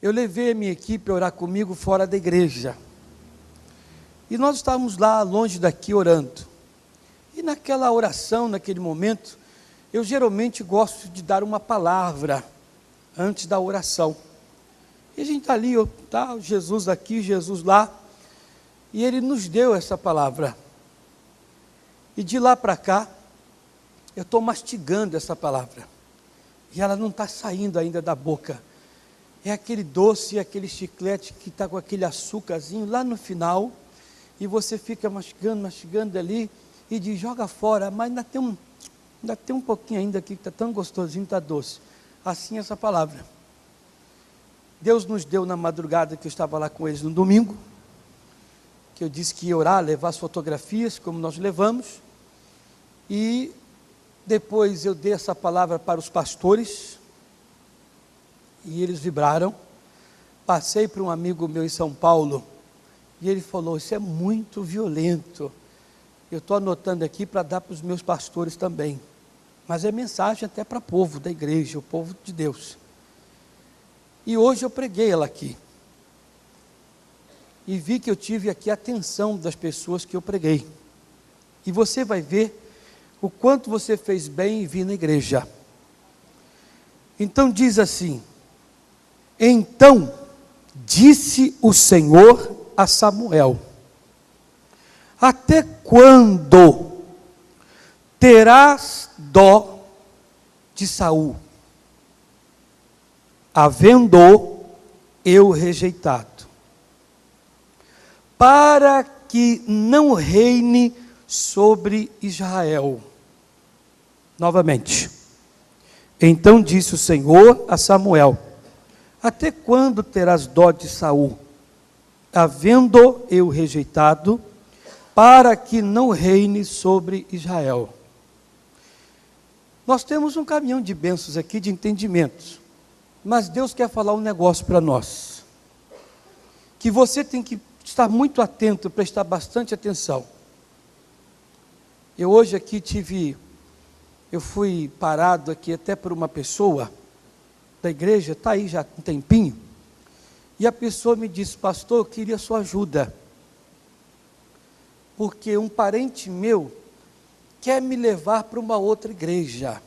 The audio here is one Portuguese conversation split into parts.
eu levei a minha equipe a orar comigo fora da igreja. E nós estávamos lá, longe daqui, orando. E naquela oração, naquele momento, eu geralmente gosto de dar uma palavra antes da oração. E a gente está ali, tá, Jesus aqui, Jesus lá, e Ele nos deu essa palavra. E de lá para cá, eu estou mastigando essa palavra, e ela não está saindo ainda da boca. É aquele doce, aquele chiclete que está com aquele açúcarzinho lá no final, e você fica mastigando ali, e diz, joga fora, mas ainda tem um pouquinho ainda aqui, que está tão gostosinho, está doce. Assim essa palavra. Deus nos deu na madrugada, que eu estava lá com eles no domingo, que eu disse que ia orar, levar as fotografias, como nós levamos, e depois eu dei essa palavra para os pastores, e eles vibraram. Passei para um amigo meu em São Paulo, e ele falou, isso é muito violento. Eu estou anotando aqui para dar para os meus pastores também, mas é mensagem até para o povo da igreja, o povo de Deus. E hoje eu preguei ela aqui, e vi que eu tive aqui a atenção das pessoas que eu preguei, e você vai ver o quanto você fez bem em vir na igreja. Então diz assim, então disse o Senhor a Samuel, até quando terás dó de Saul, havendo eu rejeitado, para que não reine sobre Israel? Novamente, então disse o Senhor a Samuel, até quando terás dó de Saul, havendo eu rejeitado, para que não reine sobre Israel? Nós temos um caminhão de bênçãos aqui, de entendimentos, mas Deus quer falar um negócio para nós, que você tem que estar muito atento, prestar bastante atenção. Eu hoje aqui eu fui parado aqui até por uma pessoa da igreja, está aí já um tempinho, e a pessoa me disse, pastor, eu queria sua ajuda, porque um parente meu quer me levar para uma outra igreja,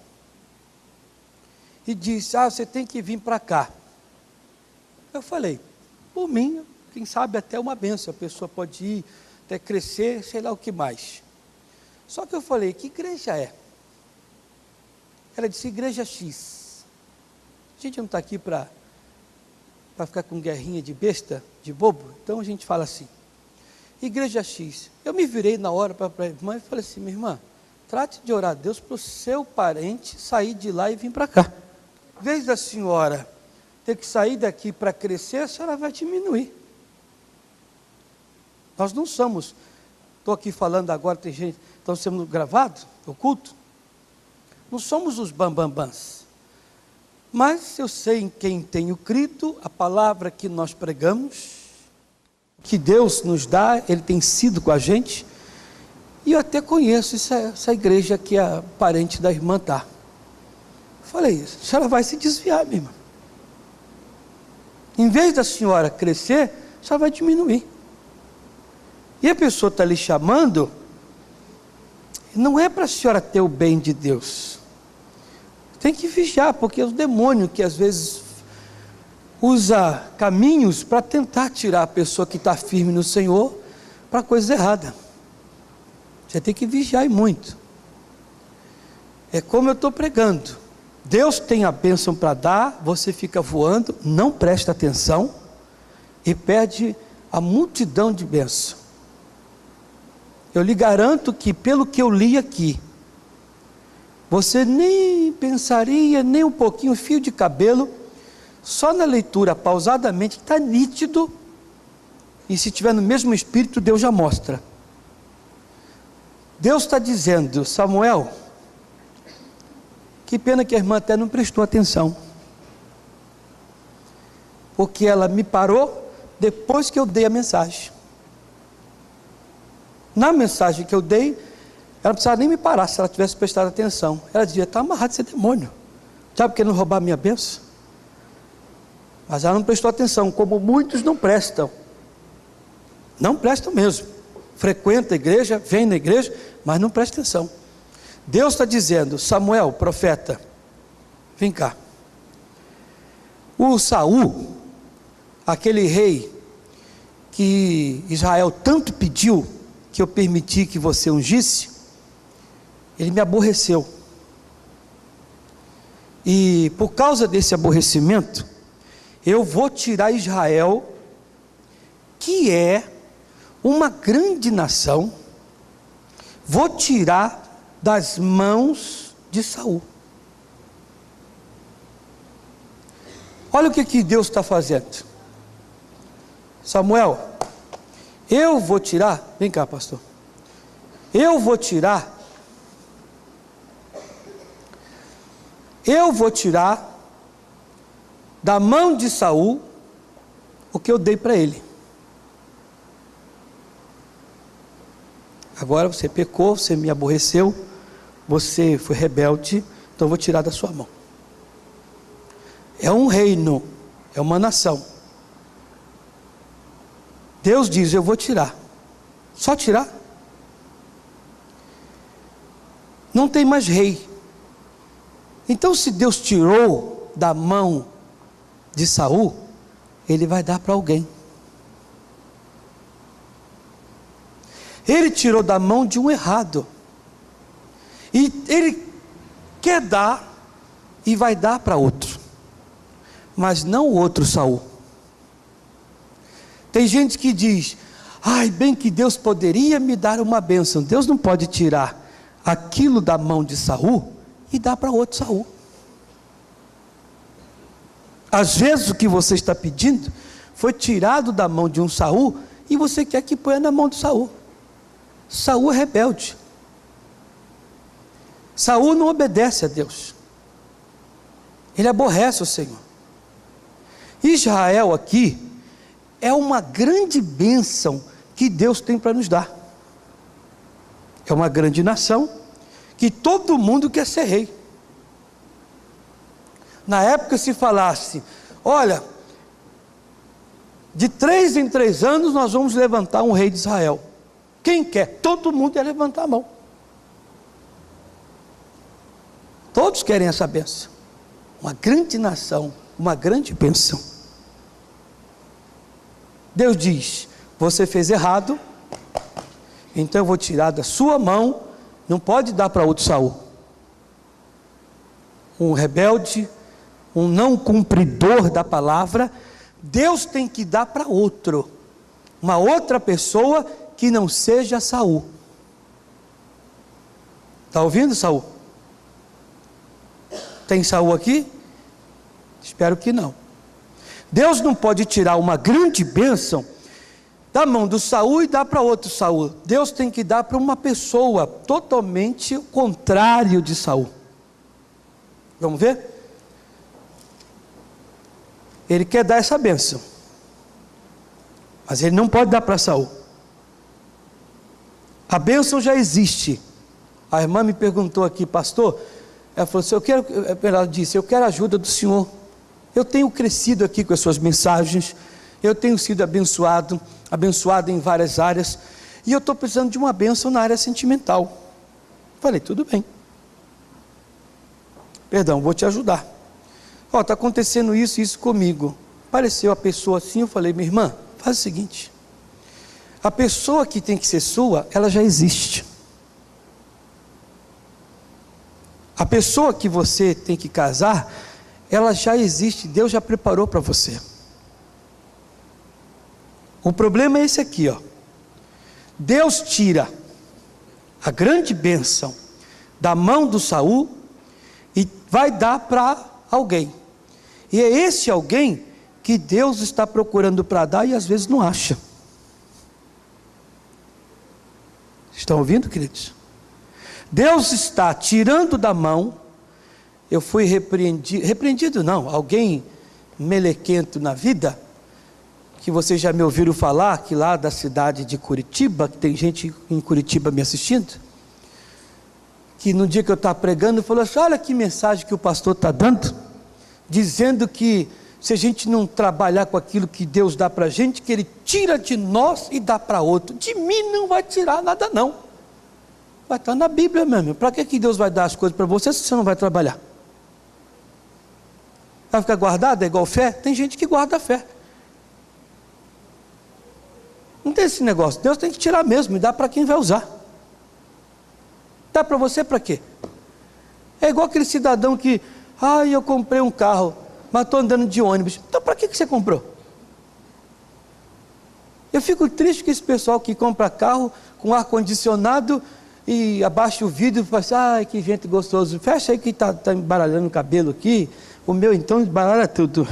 e disse, você tem que vir para cá. Eu falei, por mim, quem sabe até uma bênção, a pessoa pode ir, até crescer, sei lá o que mais. Só que eu falei, que igreja é? Ela disse, igreja X. A gente não está aqui para ficar com guerrinha de besta, de bobo, então a gente fala assim, igreja X. Eu me virei na hora para a irmã e falei assim, minha irmã, trate de orar a Deus para o seu parente sair de lá e vir para cá. Em vez da senhora ter que sair daqui para crescer, a senhora vai diminuir. Nós não somos, estou aqui falando agora, tem gente, estão sendo gravados, o culto, não somos os bambambãs, mas eu sei em quem tenho crido, a palavra que nós pregamos, que Deus nos dá, Ele tem sido com a gente, e eu até conheço essa igreja que a parente da irmã está. Falei, a senhora vai se desviar, minha irmã. Em vez da senhora crescer, a senhora vai diminuir. E a pessoa está lhe chamando, não é para a senhora ter o bem de Deus. Tem que vigiar, porque é o demônio que às vezes usa caminhos para tentar tirar a pessoa que está firme no Senhor para coisa errada. Você tem que vigiar e muito. É como eu estou pregando. Deus tem a bênção para dar, você fica voando, não presta atenção e perde a multidão de bênção. Eu lhe garanto que pelo que eu li aqui, você nem pensaria, nem um pouquinho, fio de cabelo, só na leitura, pausadamente, está nítido, e se tiver no mesmo espírito, Deus já mostra. Deus está dizendo, Samuel, que pena que a irmã até não prestou atenção, porque ela me parou depois que eu dei a mensagem. Na mensagem que eu dei, ela não precisava nem me parar se ela tivesse prestado atenção. Ela dizia, está amarrado esse demônio, sabe que não roubar a minha bênção? Mas ela não prestou atenção, como muitos não prestam. Não prestam mesmo. Frequenta a igreja, vem na igreja, mas não presta atenção. Deus está dizendo: Samuel, profeta, vem cá. O Saul, aquele rei que Israel tanto pediu, que eu permiti que você ungisse, ele me aborreceu. E por causa desse aborrecimento, eu vou tirar Israel, que é uma grande nação, vou tirar das mãos de Saul. Olha o que Deus está fazendo. Samuel, eu vou tirar, vem cá, pastor, eu vou tirar da mão de Saul o que eu dei para ele. Agora você pecou, você me aborreceu, você foi rebelde, então eu vou tirar da sua mão. É um reino, é uma nação. Deus diz: eu vou tirar. Só tirar. Não tem mais rei. Então, se Deus tirou da mão de Saul, Ele vai dar para alguém. Ele tirou da mão de um errado, e Ele quer dar, e vai dar para outro, mas não o outro Saul. Tem gente que diz: ai, bem que Deus poderia me dar uma bênção. Deus não pode tirar aquilo da mão de Saul e dar para outro Saul. Às vezes o que você está pedindo foi tirado da mão de um Saul, e você quer que ponha na mão de Saul. Saul é rebelde. Saul não obedece a Deus. Ele aborrece o Senhor. Israel aqui é uma grande bênção que Deus tem para nos dar. É uma grande nação que todo mundo quer ser rei. Na época, se falasse: olha, de 3 em 3 anos nós vamos levantar um rei de Israel. Quem quer? Todo mundo ia levantar a mão. Todos querem essa bênção. Uma grande nação, uma grande bênção. Deus diz: você fez errado, então eu vou tirar da sua mão. Não pode dar para outro Saul. Um rebelde, um não cumpridor da palavra, Deus tem que dar para outro, uma outra pessoa que não seja Saul. Está ouvindo, Saul? Tem Saul aqui? Espero que não. Deus não pode tirar uma grande bênção da mão do Saul e dar para outro Saul. Deus tem que dar para uma pessoa totalmente o contrário de Saul. Vamos ver? Ele quer dar essa bênção, mas ele não pode dar para Saul. A bênção já existe. A irmã me perguntou aqui: pastor, ela falou assim, ela disse: eu quero a ajuda do senhor. Eu tenho crescido aqui com as suas mensagens, eu tenho sido abençoado em várias áreas, e eu estou precisando de uma bênção na área sentimental. Falei: tudo bem, perdão, vou te ajudar. Está acontecendo isso comigo. Apareceu a pessoa assim, eu falei: minha irmã, faz o seguinte, a pessoa que tem que ser sua, ela já existe. A pessoa que você tem que casar, ela já existe, Deus já preparou para você. O problema é esse aqui, ó. Deus tira a grande bênção da mão do Saul e vai dar para alguém. E é esse alguém que Deus está procurando para dar e às vezes não acha. Estão ouvindo, queridos? Deus está tirando da mão. Eu fui repreendido não, alguém melequento na vida, que vocês já me ouviram falar, que lá da cidade de Curitiba, que tem gente em Curitiba me assistindo, que no dia que eu estava pregando, falou assim: olha que mensagem que o pastor está dando, dizendo que se a gente não trabalhar com aquilo que Deus dá para a gente, que Ele tira de nós e dá para outro. De mim não vai tirar nada não. Vai estar na Bíblia mesmo. Para que Deus vai dar as coisas para você se você não vai trabalhar? Vai ficar guardado? É igual fé? Tem gente que guarda a fé. Não tem esse negócio. Deus tem que tirar mesmo e dá para quem vai usar. Dá para você para quê? É igual aquele cidadão que, eu comprei um carro, mas estou andando de ônibus. Então para que você comprou? Eu fico triste com esse pessoal que compra carro com ar-condicionado e abaixa o vidro e fala assim, que vento gostoso. Fecha aí que está embaralhando o cabelo aqui. O meu então embaralha tudo.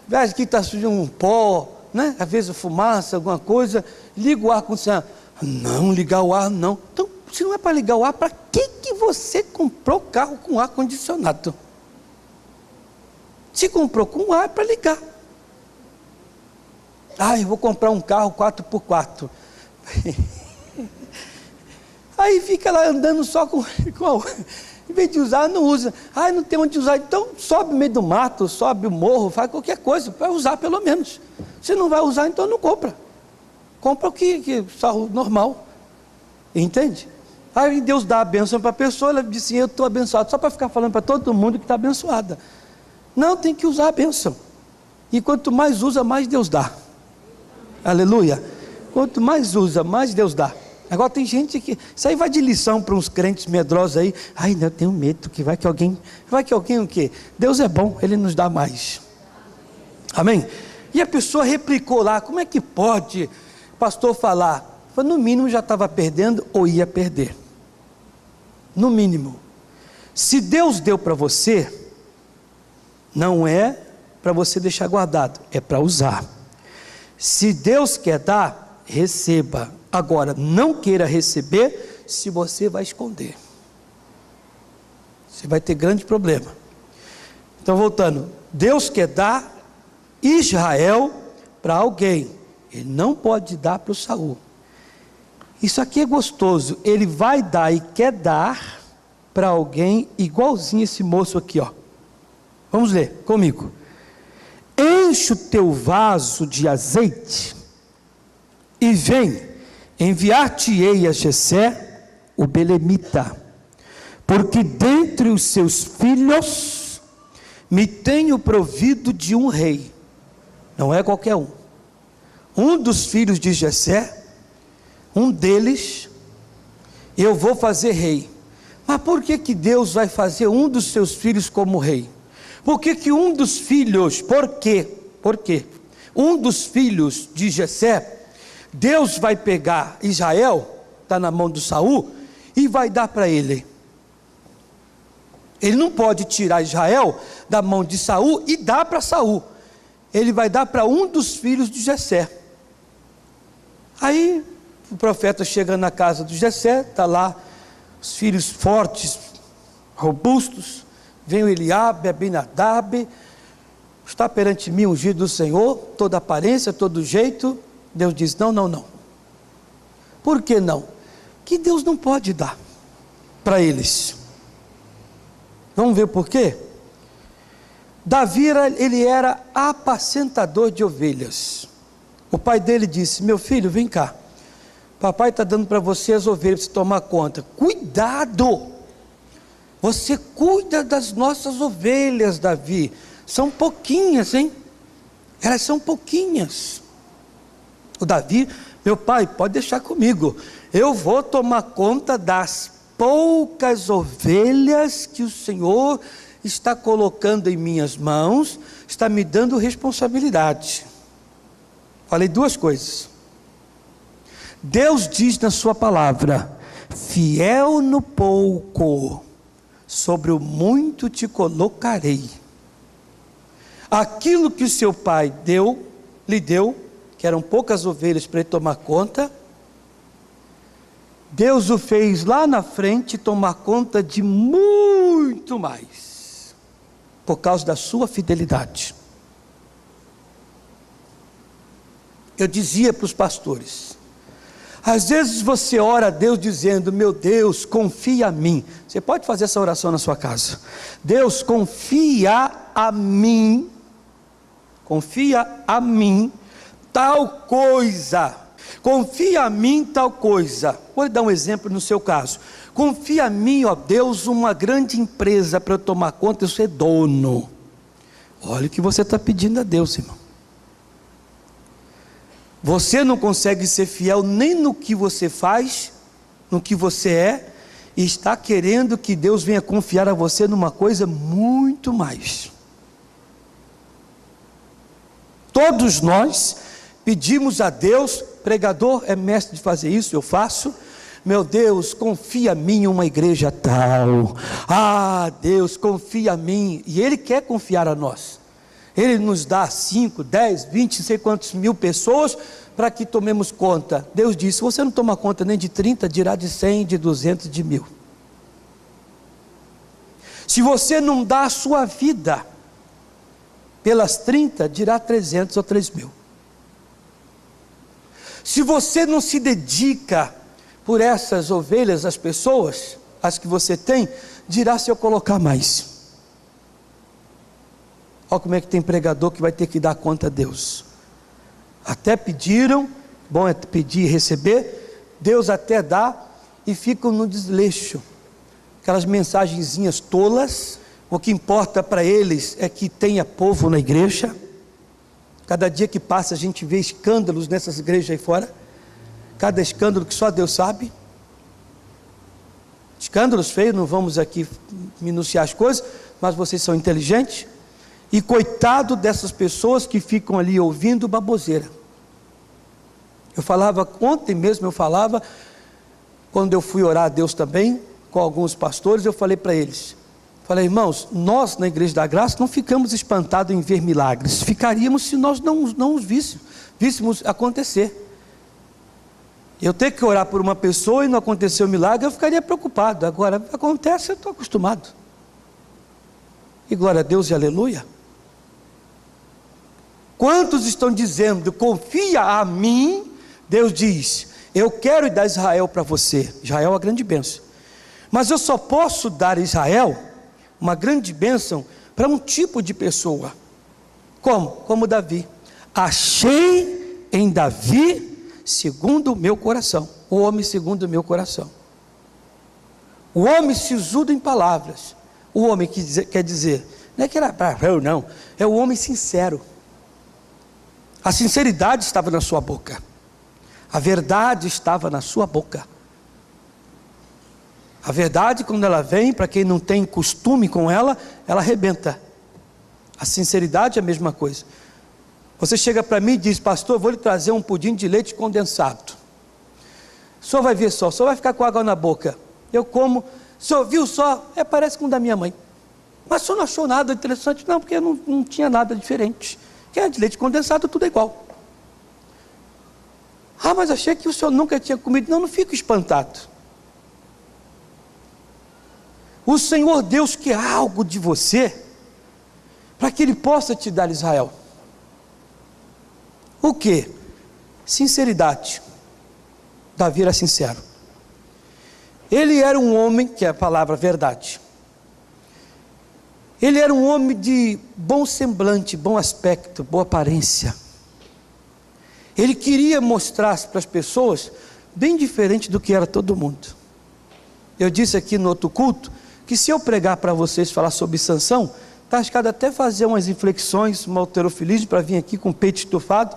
Veja que está sujo um pó, né? Às vezes fumaça, alguma coisa. Liga o ar-condicionado. Não, ligar o ar não. Então, se não é para ligar o ar, para que você comprou carro com ar-condicionado? Se comprou com ar, é para ligar. Eu vou comprar um carro 4x4. Aí fica lá andando só com em vez de usar, não usa. Não tem onde usar. Então sobe no meio do mato, sobe o morro, faz qualquer coisa para usar pelo menos. Se não vai usar, então não compra. Compra o que carro normal. Entende? Aí Deus dá a bênção para a pessoa, ela diz assim, eu estou abençoado, só para ficar falando para todo mundo que está abençoada. Não, tem que usar a bênção. E quanto mais usa, mais Deus dá. Aleluia. Quanto mais usa, mais Deus dá. Agora tem gente que, isso aí vai de lição para uns crentes medrosos aí, eu tenho medo, que vai que alguém o quê? Deus é bom, Ele nos dá mais. Amém? E a pessoa replicou lá, como é que pode, pastor, falar? No mínimo já estava perdendo ou ia perder. No mínimo. Se Deus deu para você, não é para você deixar guardado, é para usar. Se Deus quer dar, receba. Agora, não queira receber se você vai esconder. Você vai ter grande problema. Então, voltando. Deus quer dar Israel para alguém. Ele não pode dar para o Saul. Isso aqui é gostoso. Ele vai dar e quer dar para alguém igualzinho esse moço aqui, ó. Vamos ler comigo. Enche o teu vaso de azeite e vem, enviar-te-ei a Jessé, o belemita, porque dentre os seus filhos me tenho provido de um rei. Não é qualquer um. Um dos filhos de Jessé, um deles, eu vou fazer rei. Mas por que Deus vai fazer um dos seus filhos como rei? Por que um dos filhos, por quê? Um dos filhos de Jessé, Deus vai pegar Israel, está na mão do Saul, e vai dar para ele. Ele não pode tirar Israel da mão de Saul e dar para Saul. Ele vai dar para um dos filhos de Jessé. Aí o profeta chega na casa de Jessé, está lá os filhos fortes, robustos. Vem o Eliabe, Abinadab, está perante mim ungido do Senhor, toda aparência, todo jeito. Deus diz, não. Por que não? Que Deus não pode dar para eles. Vamos ver por quê? Davi, ele era apacentador de ovelhas. O pai dele disse, meu filho, vem cá. Papai está dando para você as ovelhas, para você tomar conta. Cuidado! Você cuida das nossas ovelhas, Davi. São pouquinhas, hein? Elas são pouquinhas. O Davi, meu pai, pode deixar comigo. Eu vou tomar conta das poucas ovelhas que o Senhor está colocando em minhas mãos, está me dando responsabilidade. Falei duas coisas. Deus diz na sua palavra, fiel no pouco, sobre o muito te colocarei. Aquilo que o seu pai lhe deu, que eram poucas ovelhas para ele tomar conta, Deus o fez lá na frente tomar conta de muito mais, por causa da sua fidelidade. Eu dizia para os pastores, às vezes você ora a Deus dizendo, meu Deus, confia a mim. Você pode fazer essa oração na sua casa. Deus, confia a mim, tal coisa. Confia a mim tal coisa. Vou dar um exemplo no seu caso. Confia a mim, ó Deus, uma grande empresa para eu tomar conta, eu ser dono. Olha o que você está pedindo a Deus, irmão. Você não consegue ser fiel nem no que você faz, no que você é, e está querendo que Deus venha confiar a você numa coisa muito mais. Todos nós pedimos a Deus, pregador é mestre de fazer isso, eu faço. Meu Deus, confia a mim uma igreja tal. Ah, Deus, confia a mim. E Ele quer confiar a nós. Ele nos dá 5, 10, 20, não sei quantos mil pessoas para que tomemos conta. Deus disse, você não toma conta nem de 30, dirá de 100, de 200, de 1000. Se você não dá a sua vida pelas 30, dirá 300 ou 3.000. Se você não se dedica por essas ovelhas, as pessoas, as que você tem, dirá se eu colocar mais. Olha como é que tem pregador que vai ter que dar conta a Deus. Até pediram, bom é pedir e receber, Deus até dá e ficam no desleixo. Aquelas mensagenzinhas tolas, o que importa para eles é que tenha povo na igreja. Cada dia que passa a gente vê escândalos nessas igrejas aí fora. Cada escândalo que só Deus sabe. Escândalos feios, não vamos aqui minuciar as coisas, mas vocês são inteligentes. E coitado dessas pessoas que ficam ali ouvindo baboseira. Eu falava, ontem mesmo eu falava, quando eu fui orar a Deus também, com alguns pastores, eu falei para eles, falei, irmãos, nós na Igreja da Graça não ficamos espantados em ver milagres, ficaríamos se nós não os víssemos acontecer. Eu ter que orar por uma pessoa e não acontecer o milagre, eu ficaria preocupado. Agora, acontece, eu estou acostumado. E glória a Deus e aleluia. Quantos estão dizendo, confia a mim? Deus diz, eu quero dar Israel para você. Israel é uma grande bênção. Mas eu só posso dar a Israel uma grande bênção para um tipo de pessoa. Como? Como Davi. Achei em Davi segundo o meu coração. O homem segundo o meu coração. O homem sisudo em palavras. O homem que quer dizer, não é que era eu não, é o homem sincero. A sinceridade estava na sua boca. A verdade estava na sua boca. A verdade, quando ela vem, para quem não tem costume com ela, ela arrebenta. A sinceridade é a mesma coisa. Você chega para mim e diz, pastor, eu vou lhe trazer um pudim de leite condensado. O senhor vai ver só, o senhor vai ficar com água na boca. Eu como, o senhor viu só, parece com o da minha mãe. Mas o senhor não achou nada interessante? Não, porque não tinha nada diferente. Que é de leite condensado, tudo é igual. Ah, mas achei que o senhor nunca tinha comido. Não, não fico espantado. O Senhor Deus quer algo de você, para que Ele possa te dar Israel. O que? Sinceridade. Davi era sincero. Ele era um homem, que é a palavra verdade. Ele era um homem de bom semblante, bom aspecto, boa aparência. Ele queria mostrar para as pessoas, bem diferente do que era todo mundo. Eu disse aqui no outro culto, que se eu pregar para vocês, falar sobre Sansão, está arriscado até fazer umas inflexões, uma halterofilismo, para vir aqui com o peito estufado,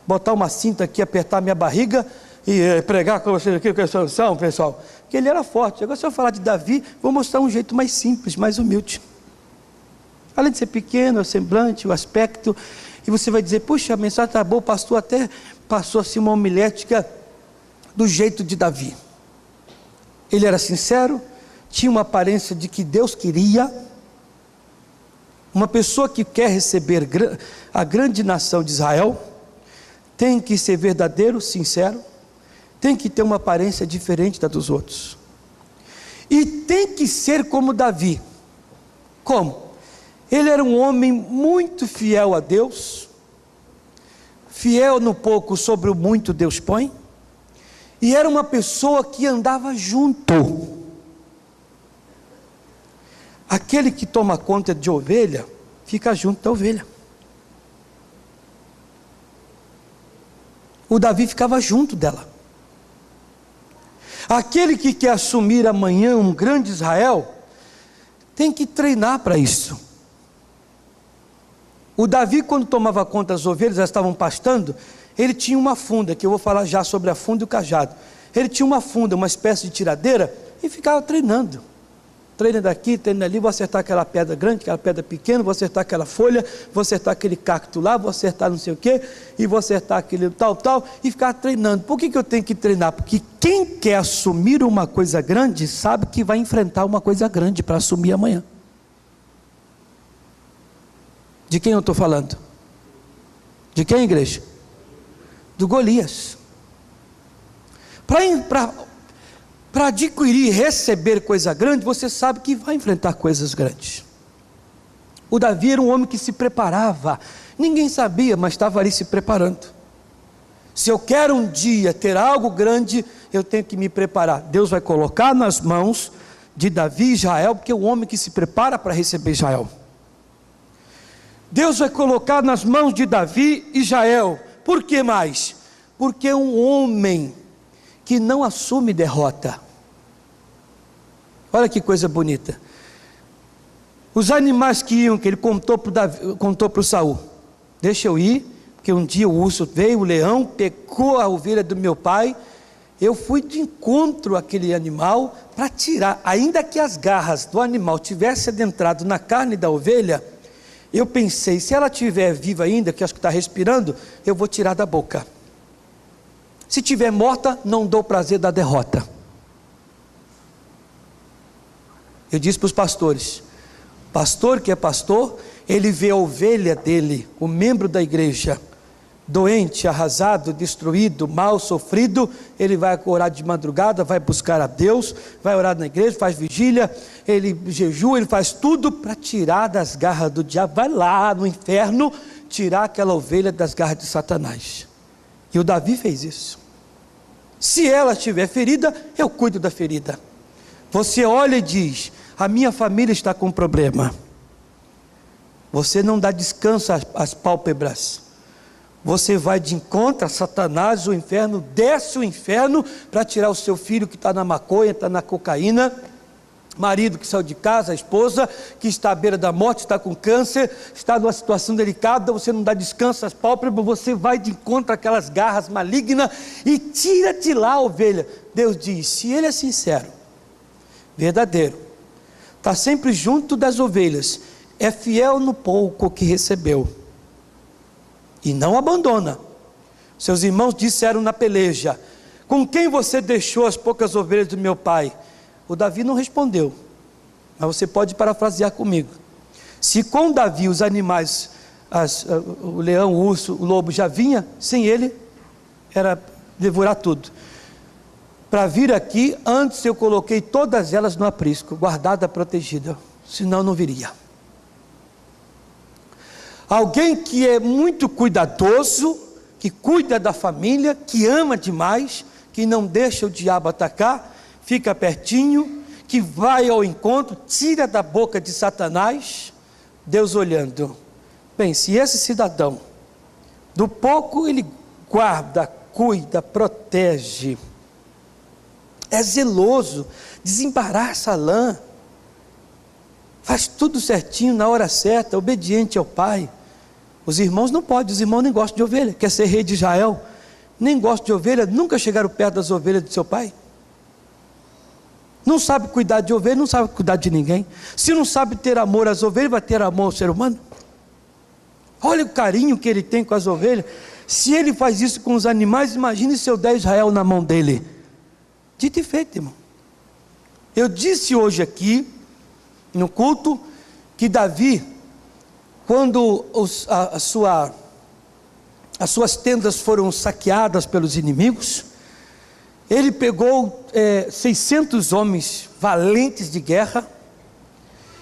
botar uma cinta aqui, apertar minha barriga, e pregar com vocês aqui com a Sansão, pessoal, que ele era forte. Agora se eu falar de Davi, vou mostrar um jeito mais simples, mais humilde. Além de ser pequeno, o semblante, o aspecto, e você vai dizer, puxa, a mensagem está boa, o pastor até passou assim uma homilética do jeito de Davi. Ele era sincero, tinha uma aparência de que Deus queria. Uma pessoa que quer receber a grande nação de Israel, tem que ser verdadeiro, sincero, tem que ter uma aparência diferente da dos outros, e tem que ser como Davi. Como? Ele era um homem muito fiel a Deus, fiel no pouco, sobre o muito Deus põe, e era uma pessoa que andava junto. Aquele que toma conta de ovelha, fica junto da ovelha. O Davi ficava junto dela. Aquele que quer assumir amanhã um grande Israel, tem que treinar para isso. O Davi, quando tomava conta das ovelhas, elas estavam pastando, ele tinha uma funda, que eu vou falar já sobre a funda e o cajado. Ele tinha uma funda, uma espécie de tiradeira, e ficava treinando. Treina daqui, treina ali, vou acertar aquela pedra grande, aquela pedra pequena, vou acertar aquela folha, vou acertar aquele cacto lá, vou acertar não sei o quê, e vou acertar aquele tal, e ficar treinando. Por que eu tenho que treinar? Porque quem quer assumir uma coisa grande, sabe que vai enfrentar uma coisa grande para assumir amanhã. De quem eu estou falando? De quem, igreja? Do Golias. Para adquirir e receber coisa grande, você sabe que vai enfrentar coisas grandes. O Davi era um homem que se preparava. Ninguém sabia, mas estava ali se preparando. Se eu quero um dia ter algo grande, eu tenho que me preparar. Deus vai colocar nas mãos de Davi e Israel, porque é o homem que se prepara para receber Israel. Deus vai colocar nas mãos de Davi e Israel. Por que mais? Porque é um homem que não assume derrota. Olha que coisa bonita. Os animais que iam, que ele contou para o Saul: deixa eu ir, porque um dia o urso veio, o leão pegou a ovelha do meu pai. Eu fui de encontro àquele animal para tirar, ainda que as garras do animal tivessem adentrado na carne da ovelha. Eu pensei, se ela estiver viva ainda, que acho que está respirando, eu vou tirar da boca. Se estiver morta, não dou prazer da derrota. Eu disse para os pastores: pastor que é pastor, ele vê a ovelha dele, o membro da igreja, doente, arrasado, destruído, mal, sofrido, ele vai orar de madrugada, vai buscar a Deus, vai orar na igreja, faz vigília, ele jejua, ele faz tudo para tirar das garras do diabo, vai lá no inferno, tirar aquela ovelha das garras de Satanás. E o Davi fez isso. Se ela estiver ferida, eu cuido da ferida. Você olha e diz: a minha família está com problema. Você não dá descanso às pálpebras. Você vai de encontro a Satanás, o inferno, desce o inferno para tirar o seu filho que está na maconha, está na cocaína, marido que saiu de casa, a esposa que está à beira da morte, está com câncer, está numa situação delicada, você não dá descanso às pálpebras, você vai de encontro àquelas garras malignas e tira de lá a ovelha. Deus diz: se ele é sincero, verdadeiro, está sempre junto das ovelhas, é fiel no pouco que recebeu, e não abandona. Seus irmãos disseram na peleja: com quem você deixou as poucas ovelhas do meu pai? O Davi não respondeu, mas você pode parafrasear comigo. Se com Davi os animais, o leão, o urso, o lobo já vinha, sem ele era devorar tudo. Para vir aqui, antes eu coloquei todas elas no aprisco, guardada, protegida, senão não viria. Alguém que é muito cuidadoso, que cuida da família, que ama demais, que não deixa o diabo atacar, fica pertinho, que vai ao encontro, tira da boca de Satanás. Deus olhando: bem, se esse cidadão, do pouco ele guarda, cuida, protege, é zeloso, desembaraça a lã, faz tudo certinho na hora certa, obediente ao pai. Os irmãos não podem, os irmãos nem gostam de ovelha, quer ser rei de Israel, nem gostam de ovelha, nunca chegaram perto das ovelhas do seu pai. Não sabe cuidar de ovelha, não sabe cuidar de ninguém. Se não sabe ter amor às ovelhas, vai ter amor ao ser humano? Olha o carinho que ele tem com as ovelhas. Se ele faz isso com os animais, imagine se eu der Israel na mão dele. Dito e feito, irmão. Eu disse hoje aqui, no culto, que Davi, quando as suas tendas foram saqueadas pelos inimigos, ele pegou 600 homens valentes de guerra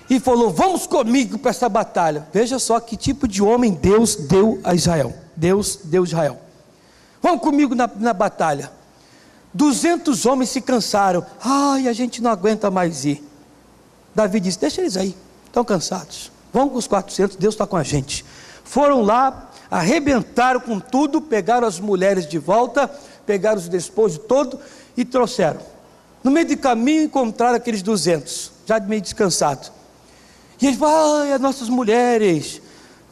e falou: vamos comigo para essa batalha. Veja só que tipo de homem Deus deu a Israel. Deus deu a Israel. Vamos comigo na batalha. 200 homens se cansaram. Ai, a gente não aguenta mais ir. Davi disse: deixa eles aí, estão cansados, vão com os 400, Deus está com a gente. Foram lá, arrebentaram com tudo, pegaram as mulheres de volta, pegaram os despojos todo e trouxeram. No meio do caminho encontraram aqueles 200, já meio descansados. E eles falaram: ai, as nossas mulheres,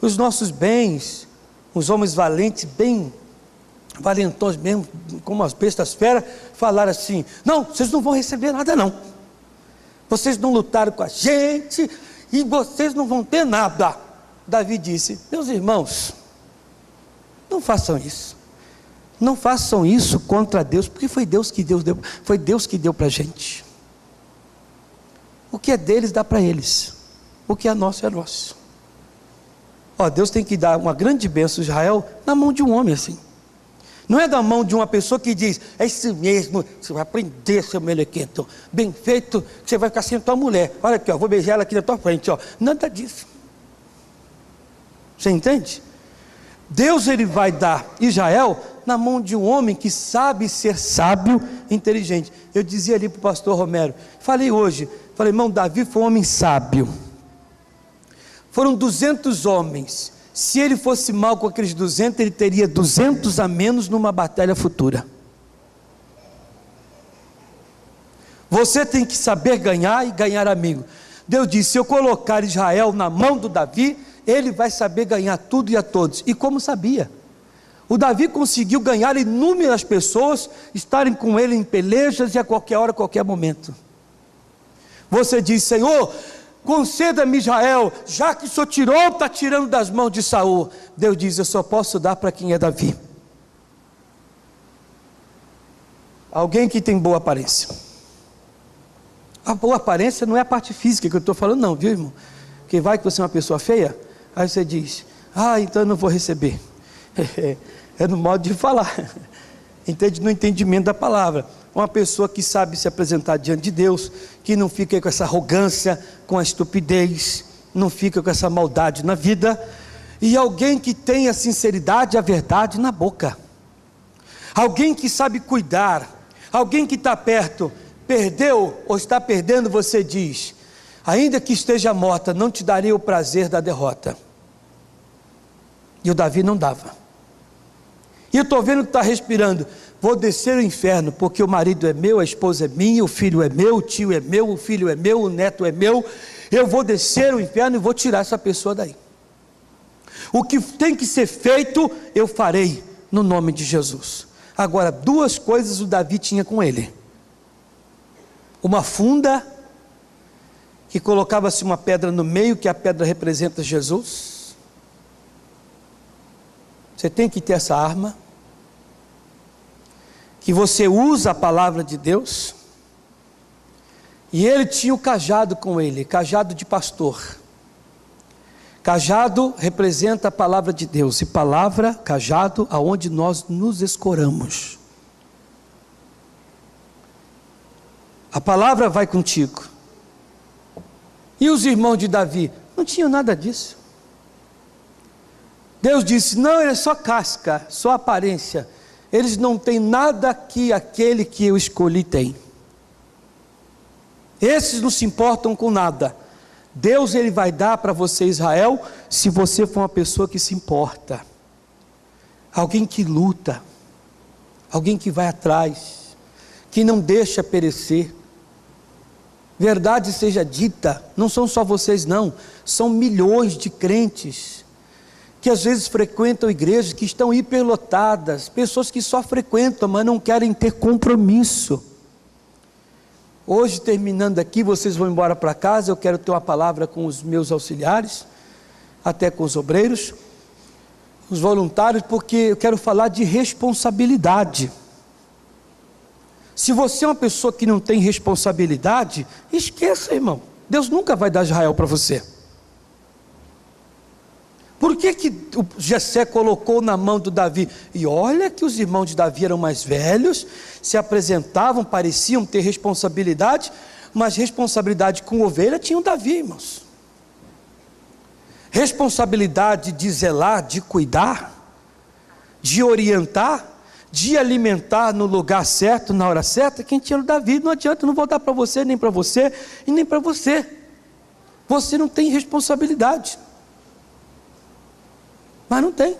os nossos bens, os homens valentes, bem valentões mesmo, como as bestas feras, falaram assim: não, vocês não vão receber nada não, vocês não lutaram com a gente, e vocês não vão ter nada. Davi disse: meus irmãos, não façam isso, não façam isso contra Deus, porque foi Deus que deu para a gente. O que é deles dá para eles, o que é nosso é nosso. Deus tem que dar uma grande bênção a Israel na mão de um homem assim. Não é da mão de uma pessoa que diz: é isso mesmo, você vai aprender, seu melequento, bem feito, que você vai ficar sem a tua mulher. Olha aqui, vou beijar ela aqui na tua frente, nada disso. Você entende? Deus, ele vai dar Israel na mão de um homem que sabe ser sábio e inteligente. Eu dizia ali para o pastor Romero, falei hoje, irmão, Davi foi um homem sábio. Foram 200 homens. Se ele fosse mal com aqueles 200, ele teria 200 a menos numa batalha futura. Você tem que saber ganhar e ganhar amigo. Deus disse: se eu colocar Israel na mão do Davi, ele vai saber ganhar tudo e a todos. E como sabia? O Davi conseguiu ganhar inúmeras pessoas, estarem com ele em pelejas e a qualquer hora, a qualquer momento. Você diz: Senhor, conceda-me Israel, já que o Senhor tirou, está tirando das mãos de Saul. Deus diz: eu só posso dar para quem é Davi. Alguém que tem boa aparência. A boa aparência não é a parte física que eu estou falando não, viu, irmão? Porque vai que você é uma pessoa feia, aí você diz: então eu não vou receber. É no modo de falar, entende? No entendimento da palavra. Uma pessoa que sabe se apresentar diante de Deus, que não fica com essa arrogância, com a estupidez, não fica com essa maldade na vida, e alguém que tem a sinceridade e a verdade na boca, alguém que sabe cuidar, alguém que está perto, perdeu ou está perdendo, você diz: ainda que esteja morta, não te daria o prazer da derrota. E o Davi não dava. E eu estou vendo que está respirando: vou descer ao inferno, porque o marido é meu, a esposa é minha, o filho é meu, o tio é meu, o filho é meu, o neto é meu. Eu vou descer ao inferno e vou tirar essa pessoa daí. O que tem que ser feito, eu farei, no nome de Jesus. Agora, duas coisas o Davi tinha com ele: uma funda, que colocava-se uma pedra no meio, que a pedra representa Jesus. Você tem que ter essa arma, que você usa a palavra de Deus. E ele tinha o cajado com ele, cajado de pastor. Cajado representa a palavra de Deus, e palavra, cajado, aonde nós nos escoramos. A palavra vai contigo. E os irmãos de Davi não tinham nada disso. Deus disse: não, ele é só casca, só aparência. Eles não têm nada que aquele que eu escolhi tem. Esses não se importam com nada. Deus, ele vai dar para você, Israel, se você for uma pessoa que se importa, alguém que luta, alguém que vai atrás, que não deixa perecer. Verdade seja dita, não são só vocês não, são milhões de crentes que às vezes frequentam igrejas que estão hiperlotadas, pessoas que só frequentam, mas não querem ter compromisso. Hoje, terminando aqui, vocês vão embora para casa, eu quero ter uma palavra com os meus auxiliares, até com os obreiros, os voluntários, porque eu quero falar de responsabilidade. Se você é uma pessoa que não tem responsabilidade, esqueça, irmão, Deus nunca vai dar Israel para você. Por que o Jessé colocou na mão do Davi? E olha que os irmãos de Davi eram mais velhos, se apresentavam, pareciam ter responsabilidade, mas responsabilidade com ovelha tinha o Davi, irmãos. Responsabilidade de zelar, de cuidar, de orientar, de alimentar no lugar certo, na hora certa, quem tinha o Davi. Não adianta, não vou dar para você, nem para você, e nem para você. Você não tem responsabilidade. Mas não tem.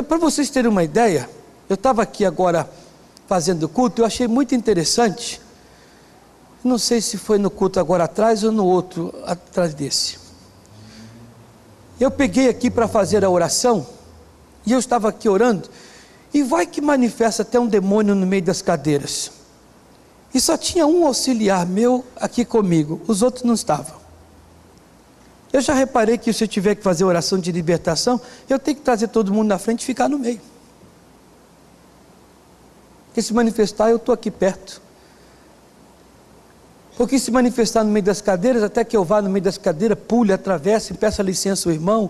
Para vocês terem uma ideia, eu estava aqui agora fazendo culto, eu achei muito interessante. Não sei se foi no culto agora atrás ou no outro atrás desse. Eu peguei aqui para fazer a oração, e eu estava aqui orando, e vai que manifesta até um demônio no meio das cadeiras. E só tinha um auxiliar meu aqui comigo, os outros não estavam. Eu já reparei que se eu tiver que fazer oração de libertação, eu tenho que trazer todo mundo na frente e ficar no meio. Porque se manifestar, eu estou aqui perto. Porque se manifestar no meio das cadeiras, até que eu vá no meio das cadeiras, pule, atravesse, peça licença ao irmão.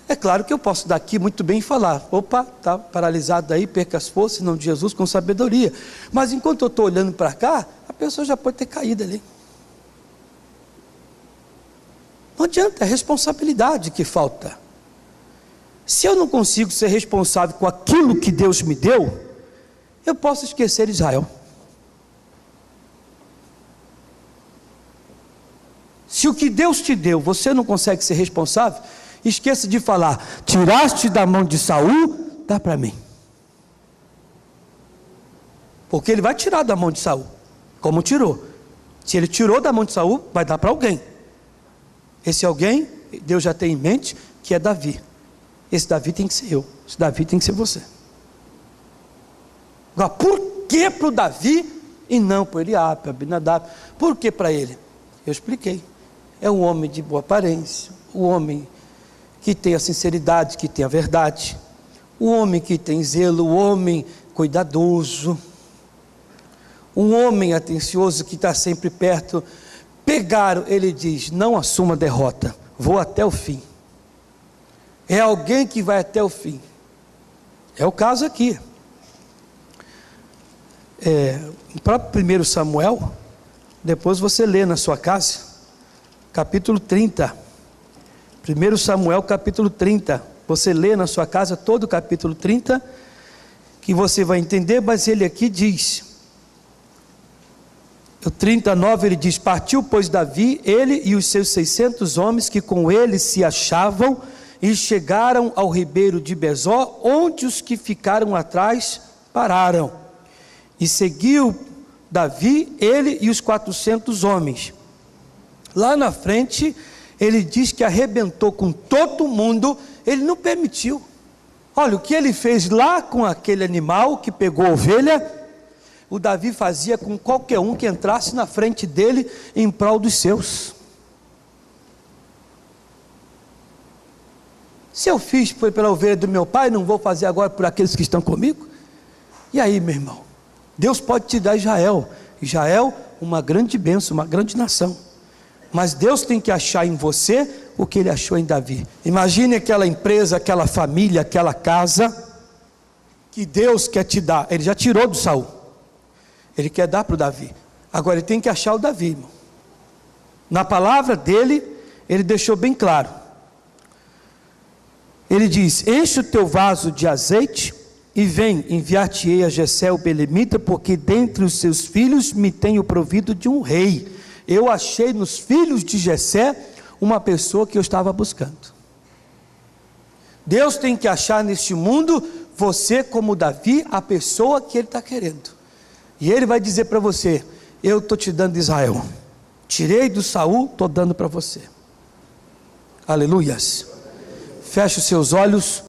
É claro que eu posso daqui muito bem falar, opa, está paralisado aí, perca as forças, em nome de Jesus, com sabedoria. Mas enquanto eu estou olhando para cá, a pessoa já pode ter caído ali. Não adianta, é responsabilidade que falta. Se eu não consigo ser responsável com aquilo que Deus me deu, eu posso esquecer Israel. Se o que Deus te deu, você não consegue ser responsável, esqueça de falar, tiraste da mão de Saul, dá para mim. Porque ele vai tirar da mão de Saul, como tirou. Se ele tirou da mão de Saul, vai dar para alguém. Esse alguém, Deus já tem em mente, que é Davi. Esse Davi tem que ser eu, esse Davi tem que ser você. Agora, por que para o Davi e não para Eliabe, para Abinadab? Por que para ele? Eu expliquei. É um homem de boa aparência, o homem que tem a sinceridade, que tem a verdade, o homem que tem zelo, o homem cuidadoso, um homem atencioso que está sempre perto. Pegaram, ele diz, não assuma derrota, vou até o fim. É alguém que vai até o fim. É o caso aqui. No próprio 1 Samuel, depois você lê na sua casa, capítulo 30, 1 Samuel capítulo 30, você lê na sua casa todo o capítulo 30, que você vai entender, mas ele aqui diz, o 39 ele diz, partiu pois Davi, ele e os seus 600 homens que com ele se achavam, e chegaram ao ribeiro de Besor, onde os que ficaram atrás pararam, e seguiu Davi, ele e os 400 homens, lá na frente, ele diz que arrebentou com todo mundo, ele não permitiu. Olha, o que ele fez lá com aquele animal que pegou a ovelha, o Davi fazia com qualquer um que entrasse na frente dele em prol dos seus. Se eu fiz foi pela ovelha do meu pai, não vou fazer agora por aqueles que estão comigo? E aí, meu irmão, Deus pode te dar Israel, uma grande bênção, uma grande nação, mas Deus tem que achar em você o que ele achou em Davi. Imagine aquela empresa, aquela família, aquela casa, que Deus quer te dar. Ele já tirou do Saul, ele quer dar para o Davi, agora ele tem que achar o Davi, irmão. Na palavra dele, ele deixou bem claro, ele diz, enche o teu vaso de azeite, e vem, enviar-te-ei a Jessé o belemita, porque dentre os seus filhos me tenho provido de um rei. Eu achei nos filhos de Jessé uma pessoa que eu estava buscando. Deus tem que achar neste mundo, você como Davi, a pessoa que ele está querendo, e ele vai dizer para você, eu estou te dando Israel, tirei do Saul, estou dando para você. Aleluias. Feche os seus olhos.